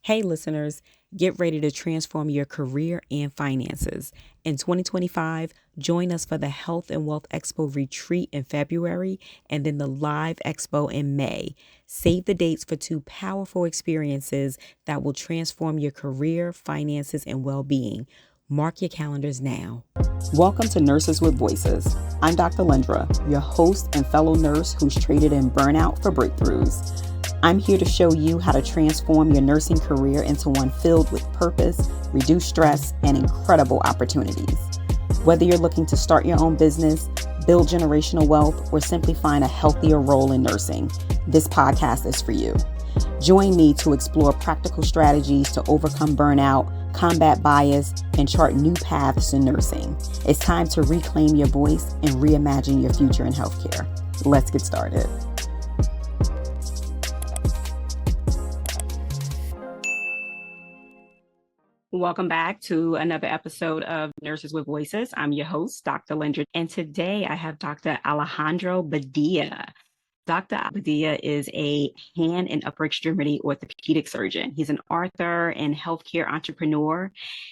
Hey, listeners, get ready to transform your career and finances. In 2025, join us for the Health and Wealth Expo retreat in February and then the Live Expo in May. Save the dates for two powerful experiences that will transform your career, finances, and well-being. Mark your calendars now. Welcome to Nurses with Voices. I'm Dr. Alandra, your host and fellow nurse who's traded in burnout for breakthroughs. I'm here to show you how to transform your nursing career into one filled with purpose, reduced stress, and incredible opportunities. Whether you're looking to start your own business, build generational wealth, or simply find a healthier role in nursing, this podcast is for you. Join me to explore practical strategies to overcome burnout, combat bias, and chart new paths in nursing. It's time to reclaim your voice and reimagine your future in healthcare. Let's get started. Welcome back to another episode of Nurses with Voices. I'm your host, Dr. Alandra, and today I have Dr. Alejandro Badia. Dr. Badia is a hand and upper extremity orthopedic surgeon. He's an author and healthcare entrepreneur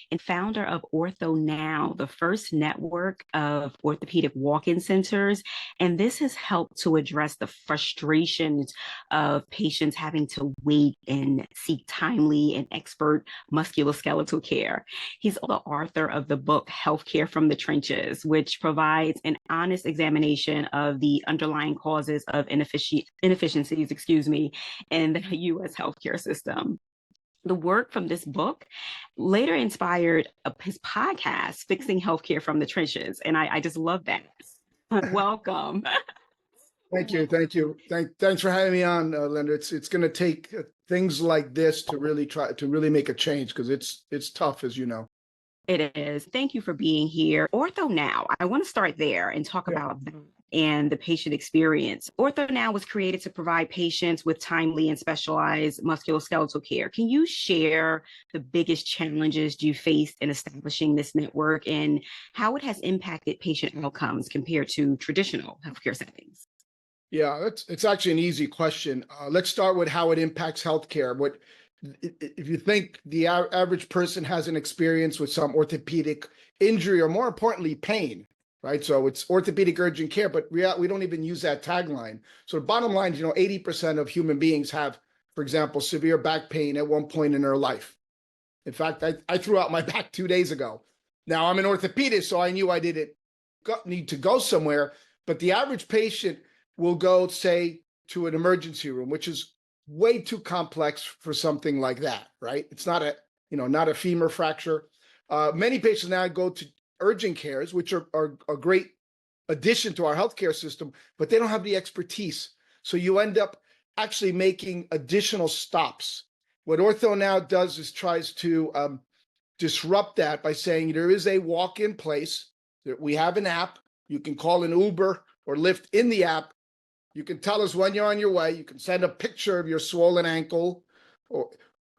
and founder of OrthoNow, the first network of orthopedic walk-in centers. And this has helped to address the frustrations of patients having to wait and seek timely and expert musculoskeletal care. He's the author of the book, Healthcare from the Trenches, which provides an honest examination of the underlying causes of inefficiencies, in the U.S. healthcare system. The work from this book later inspired his podcast, Fixing Healthcare from the Trenches. And I just love that. Welcome. Thank you. Thanks for having me on, Linda. It's going to take things like this to really make a change, because it's tough, as you know. It is. Thank you for being here. OrthoNow, I want to start there and talk about that and the patient experience. OrthoNow was created to provide patients with timely and specialized musculoskeletal care. Can you share the biggest challenges you faced in establishing this network and how it has impacted patient outcomes compared to traditional healthcare settings? Yeah, it's actually an easy question. Let's start with how it impacts healthcare. If you think the average person has an experience with some orthopedic injury, or more importantly, pain, right? So it's orthopedic urgent care, but we don't even use that tagline. So the bottom line is, 80% of human beings have, for example, severe back pain at one point in their life. In fact, I threw out my back 2 days ago. Now, I'm an orthopedist, so I knew I didn't need to go somewhere, but the average patient will go, say, to an emergency room, which is way too complex for something like that, right? It's not a femur fracture. Many patients now go to urgent cares, which are a great addition to our healthcare system, but they don't have the expertise. So you end up actually making additional stops. What OrthoNow does is tries to disrupt that by saying there is a walk-in place. We have an app. You can call an Uber or Lyft in the app. You can tell us when you're on your way. You can send a picture of your swollen ankle,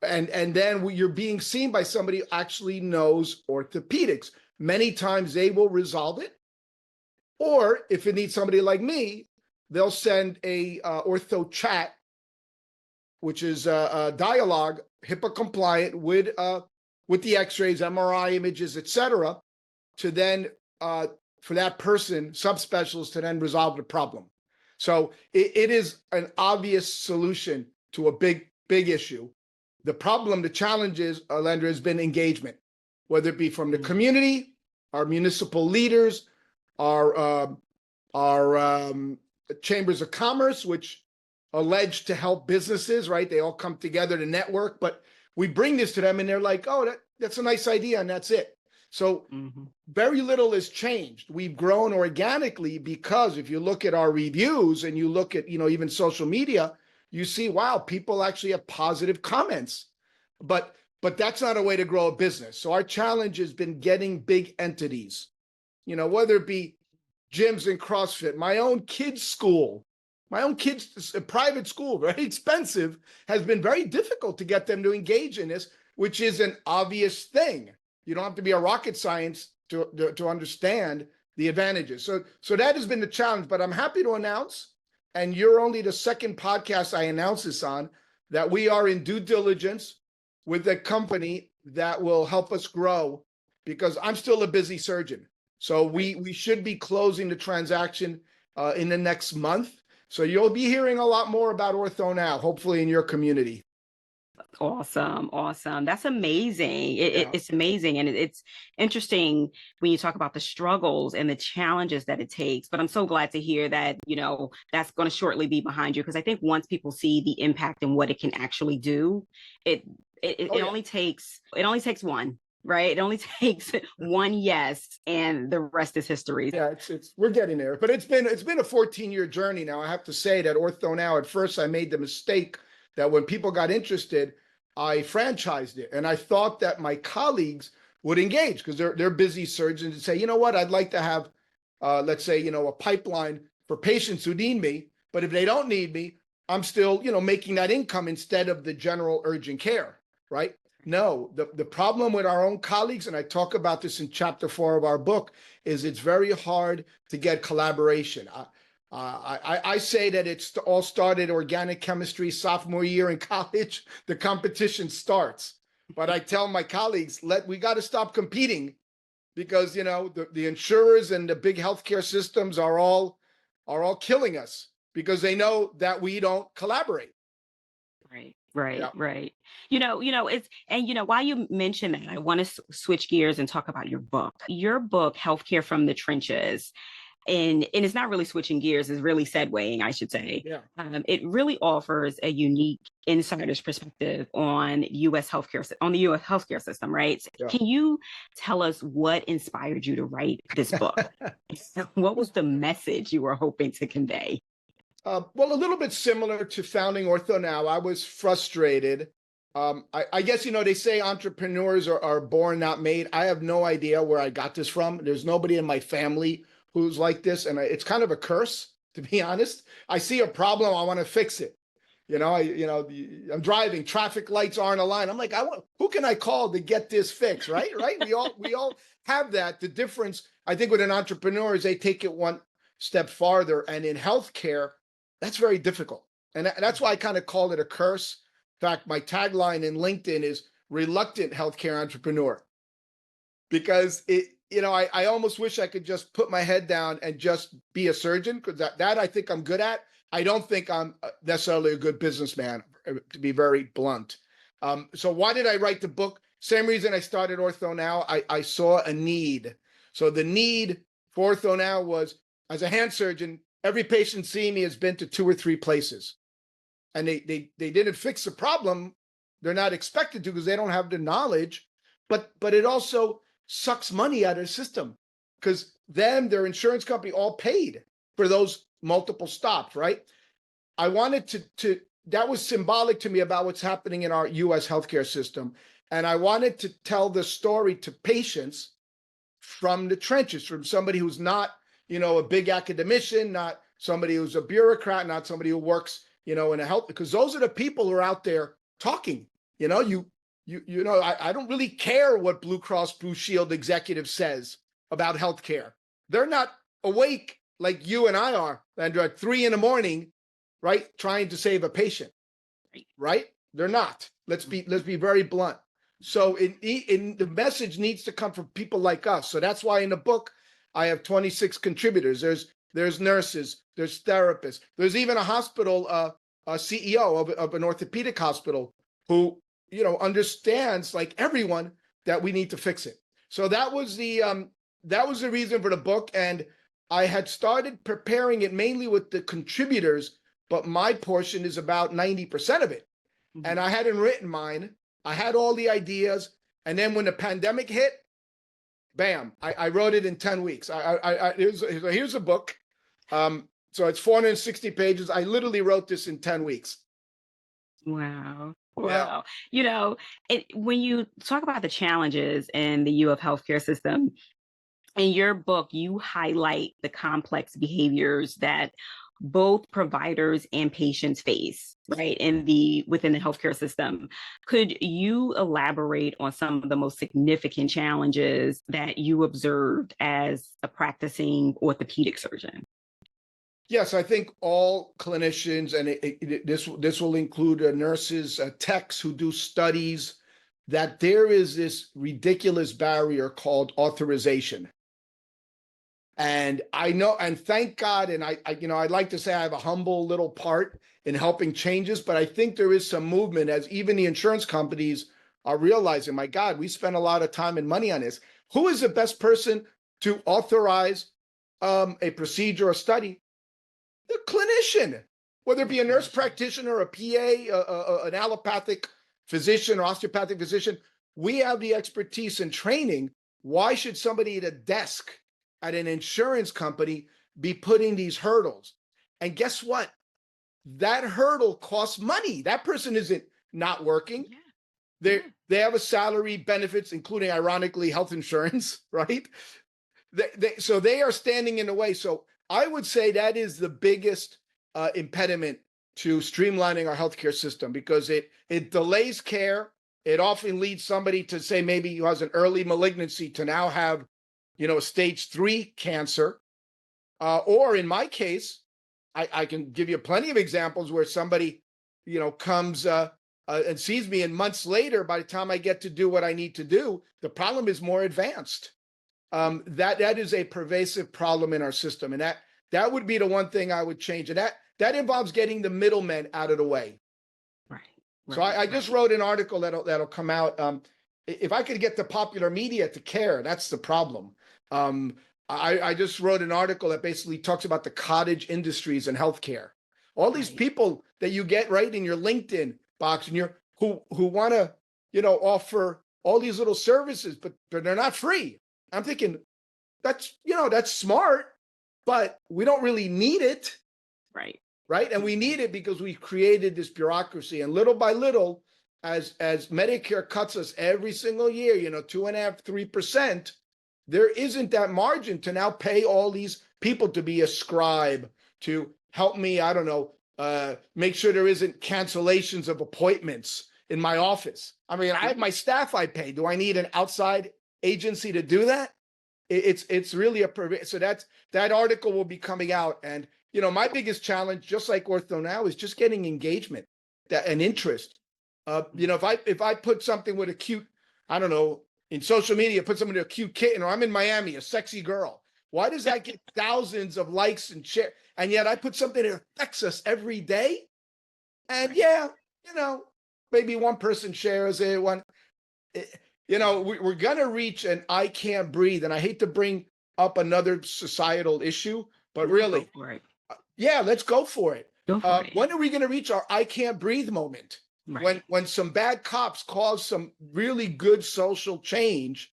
and then you're being seen by somebody who actually knows orthopedics. Many times they will resolve it, or if it needs somebody like me, they'll send a ortho chat, which is a dialogue, HIPAA compliant, with the X-rays, MRI images, etc., to then for that person, subspecialist, to then resolve the problem. So it is an obvious solution to a big issue. The problem, the challenge is, Alandra, has been engagement, whether it be from the community, our municipal leaders, our chambers of commerce, which allege to help businesses, right? They all come together to network, but we bring this to them and they're like, oh, that's a nice idea, and that's it. So very little has changed. We've grown organically because if you look at our reviews and you look at, even social media, you see, wow, people actually have positive comments. But that's not a way to grow a business. So our challenge has been getting big entities, whether it be gyms and CrossFit, my own kids' private school, very expensive, has been very difficult to get them to engage in this, which is an obvious thing. You don't have to be a rocket science to understand the advantages. So that has been the challenge, but I'm happy to announce, and you're only the second podcast I announce this on, that we are in due diligence with a company that will help us grow because I'm still a busy surgeon. So we should be closing the transaction in the next month. So you'll be hearing a lot more about OrthoNow, hopefully in your community. Awesome. Awesome. That's amazing. Yeah. It's amazing. And it's interesting when you talk about the struggles and the challenges that it takes. But I'm so glad to hear that, that's going to shortly be behind you. Because I think once people see the impact and what it can actually do, it Oh, it yeah. only takes one, right? It only takes one yes, and the rest is history. Yeah, it's we're getting there. But it's been a 14-year journey now. I have to say that OrthoNow, at first I made the mistake that when people got interested, I franchised it. And I thought that my colleagues would engage because they're busy surgeons and say, you know what, I'd like to have let's say, a pipeline for patients who need me. But if they don't need me, I'm still, making that income instead of the general urgent care, right? No, the problem with our own colleagues, and I talk about this in chapter 4 of our book, is it's very hard to get collaboration. I say that it's all started organic chemistry sophomore year in college. The competition starts, but I tell my colleagues, we got to stop competing because the insurers and the big healthcare systems are all killing us because they know that we don't collaborate. Right, right, Yeah. right. It's and while you mention that, I want to switch gears and talk about your book. Your book, Healthcare from the Trenches, and it's not really switching gears, it's really segueing, I should say. Yeah. It really offers a unique insider's perspective on the U.S. healthcare system, right? Yeah. Can you tell us what inspired you to write this book? What was the message you were hoping to convey? Well, a little bit similar to founding OrthoNow. I was frustrated. I guess, they say entrepreneurs are born, not made. I have no idea where I got this from. There's nobody in my family who's like this. And it's kind of a curse, to be honest. I see a problem, I want to fix it. I'm driving, traffic lights aren't aligned. I'm like, who can I call to get this fixed? Right. Right. We all have that. The difference, I think, with an entrepreneur is they take it one step farther. And in healthcare, that's very difficult. And that's why I kind of called it a curse. In fact, my tagline in LinkedIn is reluctant healthcare entrepreneur because I almost wish I could just put my head down and just be a surgeon because that I think I'm good at. I don't think I'm necessarily a good businessman, to be very blunt. So why did I write the book? Same reason I started OrthoNow. I saw a need. So the need for OrthoNow was, as a hand surgeon, every patient seeing me has been to 2 or 3 places. And they didn't fix the problem. They're not expected to because they don't have the knowledge. But it also sucks money out of the system because then their insurance company all paid for those multiple stops, right? I wanted to that was symbolic to me about what's happening in our US healthcare system. And I wanted to tell the story to patients from the trenches, from somebody who's not, a big academician, not somebody who's a bureaucrat, not somebody who works, in a health, because those are the people who are out there talking. I don't really care what Blue Cross Blue Shield executive says about healthcare. They're not awake like you and I are, Alandra, at 3 a.m, right, trying to save a patient, right? They're not. Let's be very blunt. So the message needs to come from people like us. So that's why in the book I have 26 contributors. There's nurses, there's therapists, there's even a hospital a CEO of an orthopedic hospital who understands, like everyone, that we need to fix it. So that was the reason for the book, and I had started preparing it mainly with the contributors, but my portion is about 90% of it. Mm-hmm. And I hadn't written mine. I had all the ideas, and then when the pandemic hit, bam! I wrote it in 10 weeks. Here's a book. So it's 460 pages. I literally wrote this in 10 weeks. Wow. Yeah. Wow. When you talk about the challenges in the U.S. healthcare system, in your book, you highlight the complex behaviors that both providers and patients face, right, within the healthcare system. Could you elaborate on some of the most significant challenges that you observed as a practicing orthopedic surgeon? Yes, I think all clinicians, and this will include nurses, techs who do studies, that there is this ridiculous barrier called authorization. And I know, and thank God, and I'd like to say I have a humble little part in helping changes, but I think there is some movement as even the insurance companies are realizing, my God, we spend a lot of time and money on this. Who is the best person to authorize a procedure or study? The clinician, whether it be a nurse practitioner, a PA, an allopathic physician or osteopathic physician. We have the expertise and training. Why should somebody at a desk at an insurance company be putting these hurdles? And guess what? That hurdle costs money. That person isn't not working. Yeah. They have a salary, benefits, including, ironically, health insurance, right? So they are standing in the way. So I would say that is the biggest impediment to streamlining our healthcare system, because it delays care. It often leads somebody to say maybe who has an early malignancy to now have, a stage 3 cancer. Or in my case, I can give you plenty of examples where somebody, comes and sees me, and months later, by the time I get to do what I need to do, the problem is more advanced. That is a pervasive problem in our system, and that would be the one thing I would change, and that involves getting the middlemen out of the way. Right. So I just wrote an article that'll come out. If I could get the popular media to care, that's the problem. I just wrote an article that basically talks about the cottage industries in healthcare. All these people that you get right in your LinkedIn box, and who want to, offer all these little services, but they're not free. I'm thinking that's smart, but we don't really need it. Right. Right. And we need it because we've created this bureaucracy, and little by little, as Medicare cuts us every single year, 2.5%, 3%, there isn't that margin to now pay all these people to be a scribe, to help me, I don't know, make sure there isn't cancellations of appointments in my office. I mean, I have my staff I pay. Do I need an outside agency to do that? It's really so that article will be coming out. And, my biggest challenge, just like OrthoNow, is just getting engagement and interest. If I put something with a cute, I don't know, in social media, put something with a cute kitten, or I'm in Miami, a sexy girl, why does that get thousands of likes and share? And yet I put something that affects us every day, and maybe one person shares it. We're going to reach an I can't breathe. And I hate to bring up another societal issue, but really, let's go for it. When are we going to reach our I can't breathe moment? Right. When some bad cops cause some really good social change,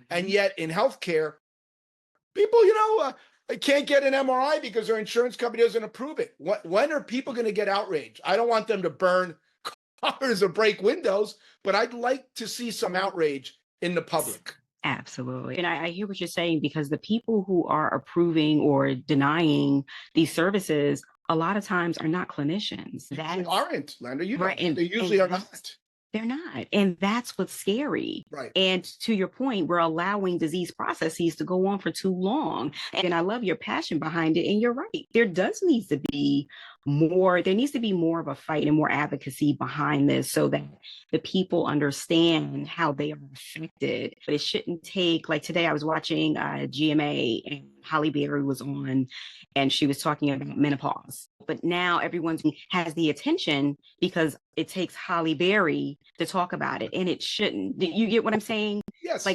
and yet in healthcare, people, can't get an MRI because their insurance company doesn't approve it. When are people going to get outraged? I don't want them to burn cars or break windows, but I'd like to see some outrage in the public. Absolutely. And I hear what you're saying, because the people who are approving or denying these services a lot of times are not clinicians. They aren't, Alandra. They usually are not. They're not. And that's what's scary. Right. And to your point, we're allowing disease processes to go on for too long. And I love your passion behind it. And you're right. There needs to be more of a fight and more advocacy behind this, so that the people understand how they are affected. But it shouldn't take, like today I was watching GMA, and Holly Berry was on, and she was talking about menopause. But now everyone has the attention because it takes Holly Berry to talk about it, and it shouldn't. You get what I'm saying? Yes.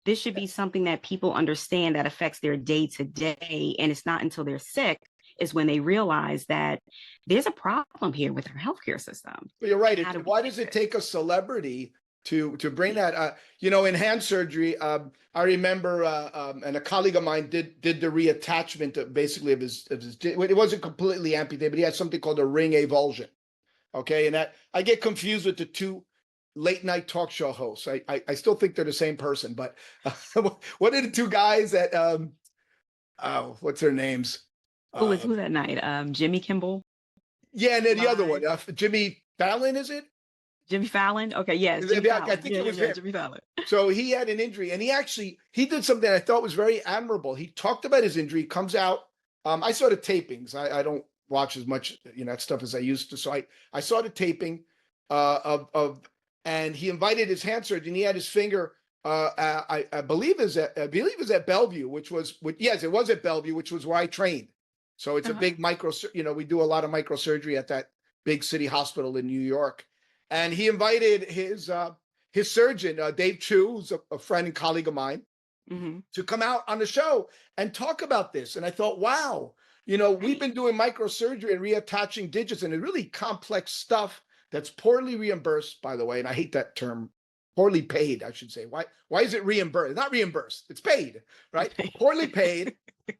This should be something that people understand that affects their day to day, and it's not until they're sick is when they realize that there's a problem here with our healthcare system. Well, you're right. Why does it take a celebrity to bring that? In hand surgery, I remember, and a colleague of mine did the reattachment of his. It wasn't completely amputated, but he had something called a ring avulsion. Okay, and that I get confused with the two late night talk show hosts. I still think they're the same person, but what are the two guys that? What's their names? Who was that night? Jimmy Kimmel. Yeah, and then the other one, Jimmy Fallon, is it? Jimmy Fallon. Okay, yes. I think it was him. Jimmy Fallon. So he had an injury, and he did something I thought was very admirable. He talked about his injury. Comes out. I saw the tapings. I don't watch as much that stuff as I used to. So I saw the taping of and he invited his hand surgeon. He had his finger, I believe is at Bellevue, yes, it was at Bellevue, which was where I trained. So it's a big we do a lot of microsurgery at that big city hospital in New York. And he invited his surgeon, Dave Chu, who's a friend and colleague of mine, to come out on the show and talk about this. And I thought, wow, we've been doing microsurgery and reattaching digits and really complex stuff that's poorly reimbursed, by the way. And I hate that term, poorly paid, I should say. Why is it reimbursed? It's not reimbursed, it's paid, right? Poorly paid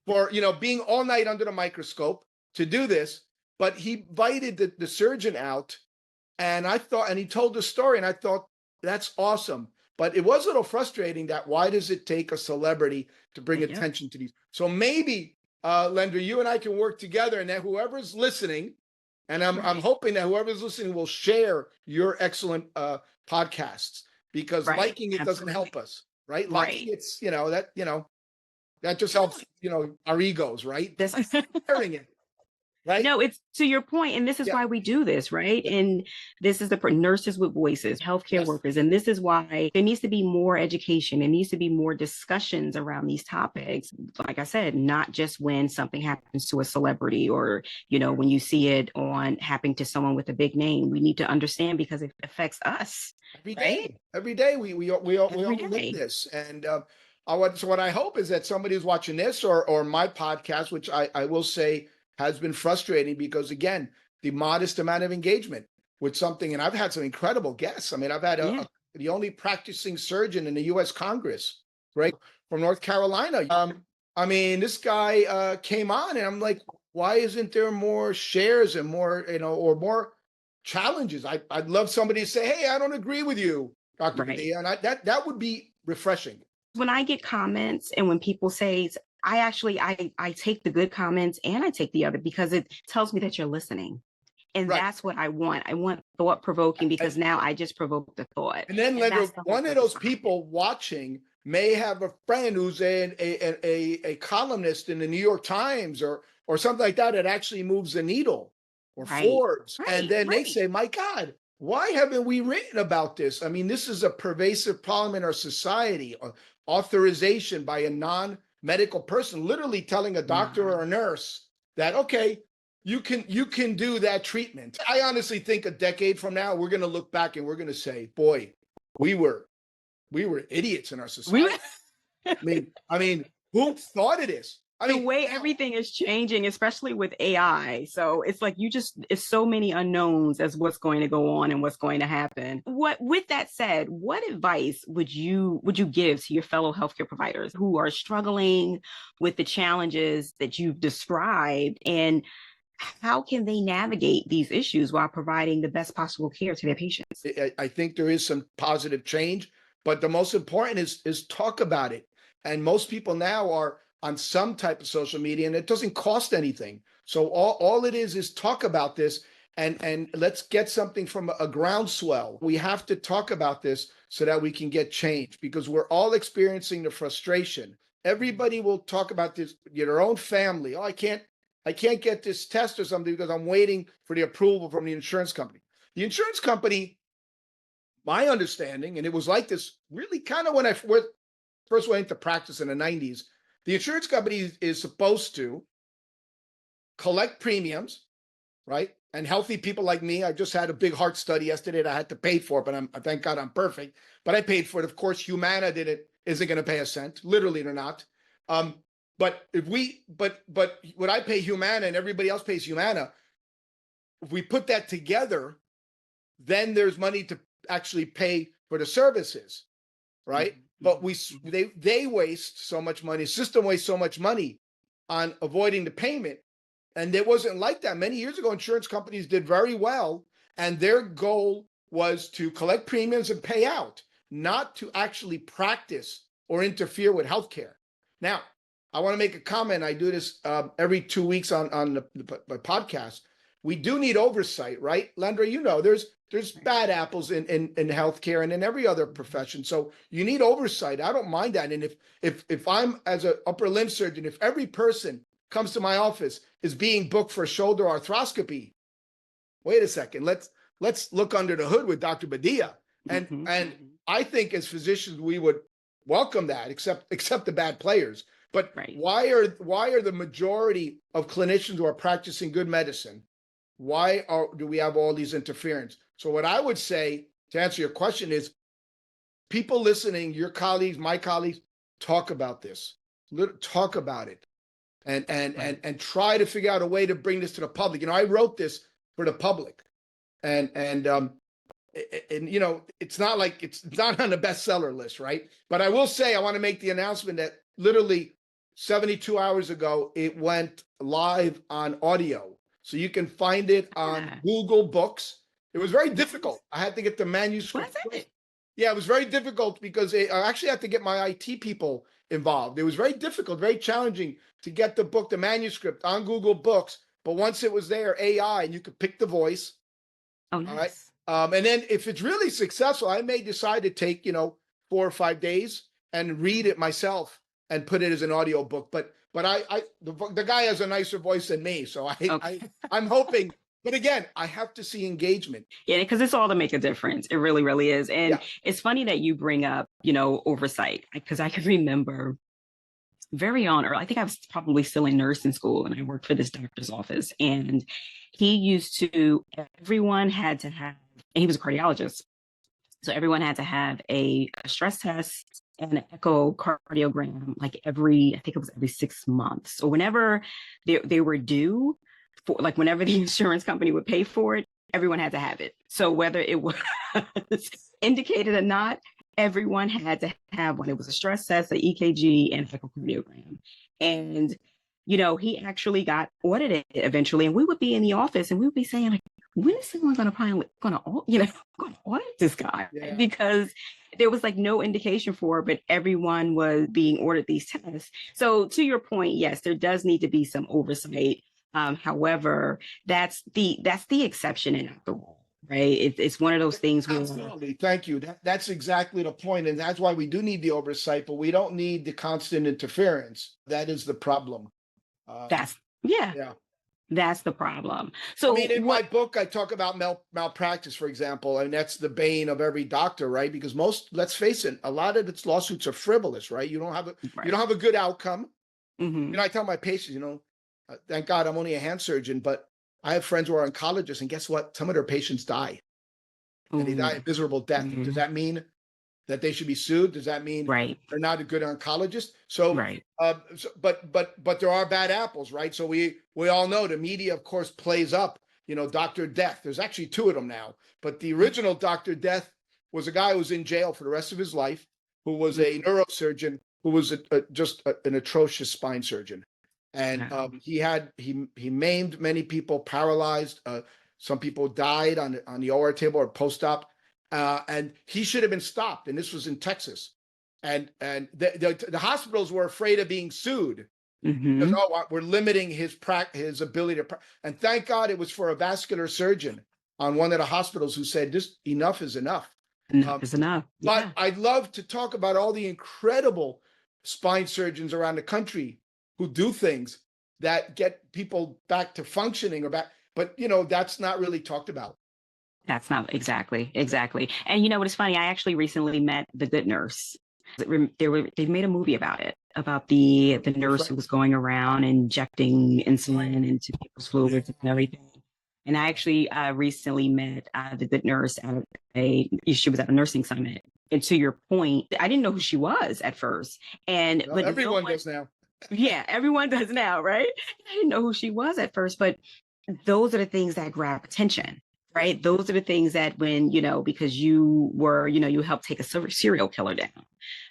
for, being all night under the microscope to do this. But he invited the surgeon out, and he told the story, and I thought, that's awesome. But it was a little frustrating that why does it take a celebrity to bring attention to these? So maybe, Alandra, you and I can work together, and that whoever's listening, and I'm hoping that whoever's listening will share your excellent podcasts, because liking it doesn't help us, right? Liking it's, that just helps, our egos, right? Sharing it. Right? No, it's to your point, and this is why we do this, right? And this is the nurses with voices, healthcare workers, and this is why there needs to be more education. There needs to be more discussions around these topics. Like I said, not just when something happens to a celebrity or, when you see it happening to someone with a big name. We need to understand because it affects us. Every day. Every day we all live this. And so what I hope is that somebody who's watching this or my podcast, which I will say has been frustrating, because again, the modest amount of engagement with something, and I've had some incredible guests. I mean, I've had the only practicing surgeon in the U.S. Congress, right, from North Carolina. I mean, this guy came on, and I'm like, why isn't there more shares and more, or more challenges? I'd love somebody to say, hey, I don't agree with you, Dr. Badia, and that would be refreshing. When I get comments and when people say, I take the good comments and I take the other, because it tells me that you're listening. And that's what I want. I want thought-provoking, because now I just provoked the thought. And then one of those people watching may have a friend who's a columnist in the New York Times or something like that actually moves the needle, or Forbes. And then they say, my God, why haven't we written about this? I mean, this is a pervasive problem in our society. Authorization by a non-medical person, literally telling a doctor or a nurse that, okay, you can do that treatment. I honestly think a decade from now, we're going to look back and we're going to say, boy, we were idiots in our society. I mean, who thought of this? The way everything is changing, especially with AI. So it's like it's so many unknowns as what's going to go on and what's going to happen. With that said, what advice would you give to your fellow healthcare providers who are struggling with the challenges that you've described, and how can they navigate these issues while providing the best possible care to their patients? I think there is some positive change, but the most important is talk about it. And most people now are on some type of social media, and it doesn't cost anything. So all it is talk about this, and let's get something from a groundswell. We have to talk about this so that we can get change, because we're all experiencing the frustration. Everybody will talk about this, their own family. Oh, I can't get this test or something because I'm waiting for the approval from the insurance company. The insurance company, my understanding, and it was like this really kind of when I first went into practice in the 90s, the insurance company is supposed to collect premiums, right? And healthy people like me, I just had a big heart study yesterday that I had to pay for, but thank God I'm perfect. But I paid for it. Of course, Humana isn't going to pay a cent. Literally, they're not. But what I pay Humana and everybody else pays Humana, if we put that together, then there's money to actually pay for the services, right? But they waste so much money, system wastes so much money on avoiding the payment. And it wasn't like that. Many years ago, insurance companies did very well, and their goal was to collect premiums and pay out, not to actually practice or interfere with healthcare. Now, I want to make a comment. I do this every 2 weeks on the podcast. We do need oversight, right? Alandra, there's bad apples in healthcare and in every other profession. So you need oversight. I don't mind that. And if I'm as an upper limb surgeon, if every person comes to my office is being booked for shoulder arthroscopy, wait a second, let's look under the hood with Dr. Badia. And I think as physicians, we would welcome that, except the bad players. But Right. why are the majority of clinicians who are practicing good medicine, do we have all these interference? So what I would say to answer your question is, people listening, your colleagues, my colleagues, talk about this. Talk about it. And try to figure out a way to bring this to the public. You know, I wrote this for the public. And you know, it's not on the bestseller list, right? But I will say, I want to make the announcement that literally 72 hours ago, it went live on audio. So you can find it on Google Books. It was very difficult. I had to get the manuscript. Yeah, it was very difficult because I actually had to get my IT people involved. It was very difficult, very challenging to get the book, the manuscript on Google Books. But once it was there, AI, and you could pick the voice. Oh, nice. All right. And then if it's really successful, I may decide to take, 4 or 5 days and read it myself and put it as an audio book. But the guy has a nicer voice than me. So I'm hoping, but again, I have to see engagement. Yeah, because it's all to make a difference. It really, really is. And it's funny that you bring up, oversight, because I can remember very on, or I think I was probably still in nursing school and I worked for this doctor's office, and he used to, everyone had to have, and he was a cardiologist. So everyone had to have a stress test and an echocardiogram, like I think it was every 6 months. So whenever they were due for, like whenever the insurance company would pay for it, everyone had to have it. So whether it was indicated or not, everyone had to have one. It was a stress test, an EKG, and echocardiogram. And, he actually got audited eventually. And we would be in the office and we would be saying, like, when is someone going to audit this guy? Yeah. Because there was like no indication for it, but everyone was being ordered these tests. So to your point, yes, there does need to be some oversight. However, that's the exception and not the rule. Right. It's one of those things where. Absolutely. Thank you. That's exactly the point. And that's why we do need the oversight, but we don't need the constant interference. That is the problem. That's the problem. So in my book, I talk about malpractice, for example, and that's the bane of every doctor, right? Because let's face it, a lot of its lawsuits are frivolous, right? You don't have a good outcome. Mm-hmm. I tell my patients, thank God I'm only a hand surgeon, but I have friends who are oncologists, and guess what? Some of their patients die, and they die a miserable death. Mm-hmm. Does that mean that they should be sued? Does that mean they're not a good oncologist? So, but there are bad apples, right? So we all know the media, of course, plays up, Dr. Death. There's actually 2 of them now, but the original Dr. Death was a guy who was in jail for the rest of his life, who was a neurosurgeon, who was just an atrocious spine surgeon. And he maimed many people, paralyzed. Some people died on the OR table or post-op. And he should have been stopped. And this was in Texas. And the hospitals were afraid of being sued because we're limiting his ability to. And thank God it was for a vascular surgeon on one of the hospitals who said, enough is enough. Enough is enough. But I'd love to talk about all the incredible spine surgeons around the country who do things that get people back to functioning but that's not really talked about. That's not exactly. And what is funny? I actually recently met the good nurse. They made a movie about it, about the nurse who was going around injecting insulin into people's fluids and everything. And I actually recently met the good nurse she was at a nursing summit. And to your point, I didn't know who she was at first. But everyone does now. Yeah, everyone does now, right? I didn't know who she was at first, but those are the things that grab attention, right? Those are the things that when, because you were, you helped take a serial killer down.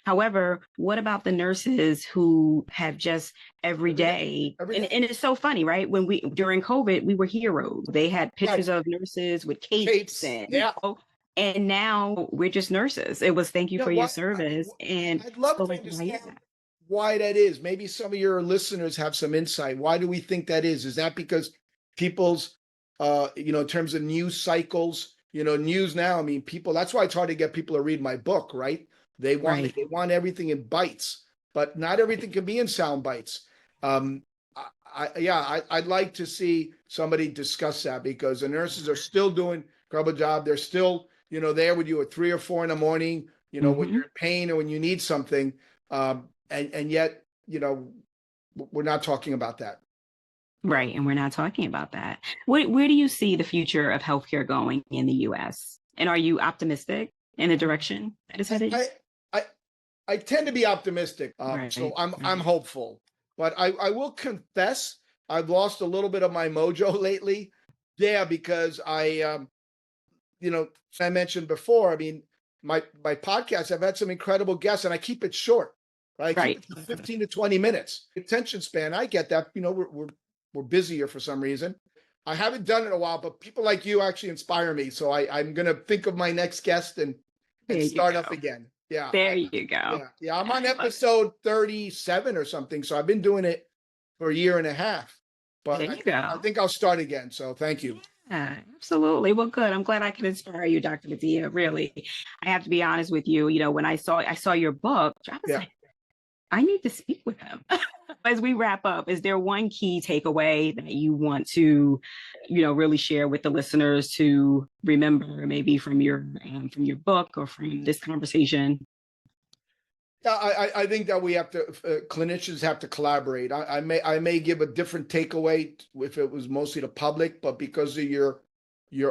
However, what about the nurses who have just every day. And it's so funny, right? During COVID, we were heroes. They had pictures of nurses with capes and now we're just nurses. It was thank you for your service. And I'd love to understand why that is. Maybe some of your listeners have some insight. Why do we think that is? Is that because people's, in terms of news cycles, news now, people, that's why it's hard to get people to read my book, right? They want everything in bites, but not everything can be in sound bites. I'd like to see somebody discuss that because the nurses are still doing a incredible job. They're still, there with you at 3 or 4 in the morning, when you're in pain or when you need something. And yet, we're not talking about that. Right. And we're not talking about that. Where do you see the future of healthcare going in the US? And are you optimistic in the direction that is headed? I tend to be optimistic. Right. So I'm hopeful. But I will confess, I've lost a little bit of my mojo lately. Yeah, because I mentioned before, I mean, my podcast, I've had some incredible guests and I keep it short. Right? I keep it to 15 to 20 minutes. Attention span, I get that. We're busier for some reason. I haven't done it in a while, but people like you actually inspire me. So I'm going to think of my next guest and start up again. Yeah. There you go. Yeah. I'm on episode 37 or something. So I've been doing it for a year and a half. But I think I'll start again. So thank you. Yeah, absolutely. Well, good. I'm glad I can inspire you, Dr. Badia. Really, I have to be honest with you. When I saw your book, I was like, I need to speak with him. As we wrap up, is there one key takeaway that you want to, really share with the listeners to remember, maybe from your book or from this conversation? Yeah, I think that we have to, clinicians have to collaborate. I may give a different takeaway if it was mostly the public, but because of your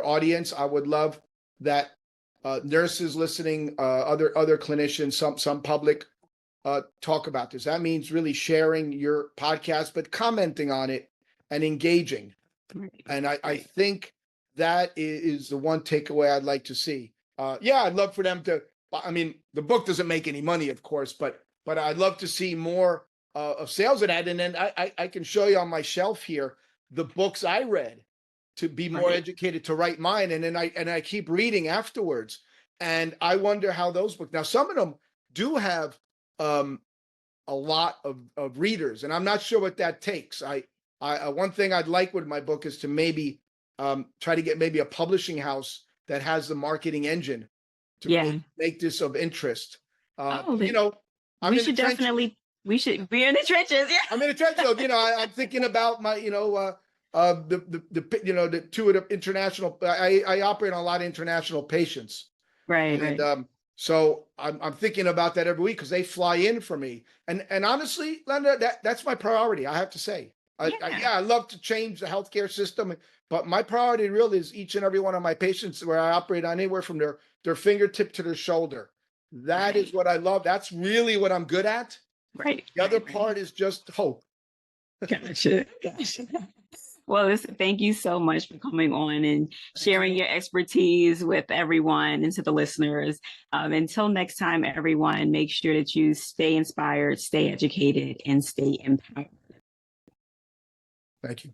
audience, I would love that nurses listening, other clinicians, some public, talk about this. That means really sharing your podcast, but commenting on it and engaging. And I think that is the one takeaway I'd like to see. I'd love for them to. I mean, the book doesn't make any money, of course, but I'd love to see more of sales of that. And then I can show you on my shelf here the books I read to be more educated, to write mine, and then I keep reading afterwards. And I wonder how those books. Now, some of them do have a lot of readers, and I'm not sure what that takes. I one thing I'd like with my book is to maybe try to get maybe a publishing house that has the marketing engine to really make this of interest. We should definitely be in the trenches. Yeah, I'm in the trenches. I'm thinking about my, the two of the international. I operate on a lot of international patients. Right. And so I'm thinking about that every week because they fly in for me. And honestly, Linda, that's my priority. I have to say, I love to change the healthcare system, but my priority really is each and every one of my patients, where I operate on anywhere from their fingertip to their shoulder. That is what I love. That's really what I'm good at. Right. The other part is just hope. Gotcha. Well, listen, thank you so much for coming on and sharing your expertise with everyone and to the listeners. Until next time, everyone, make sure that you stay inspired, stay educated, and stay empowered. Thank you.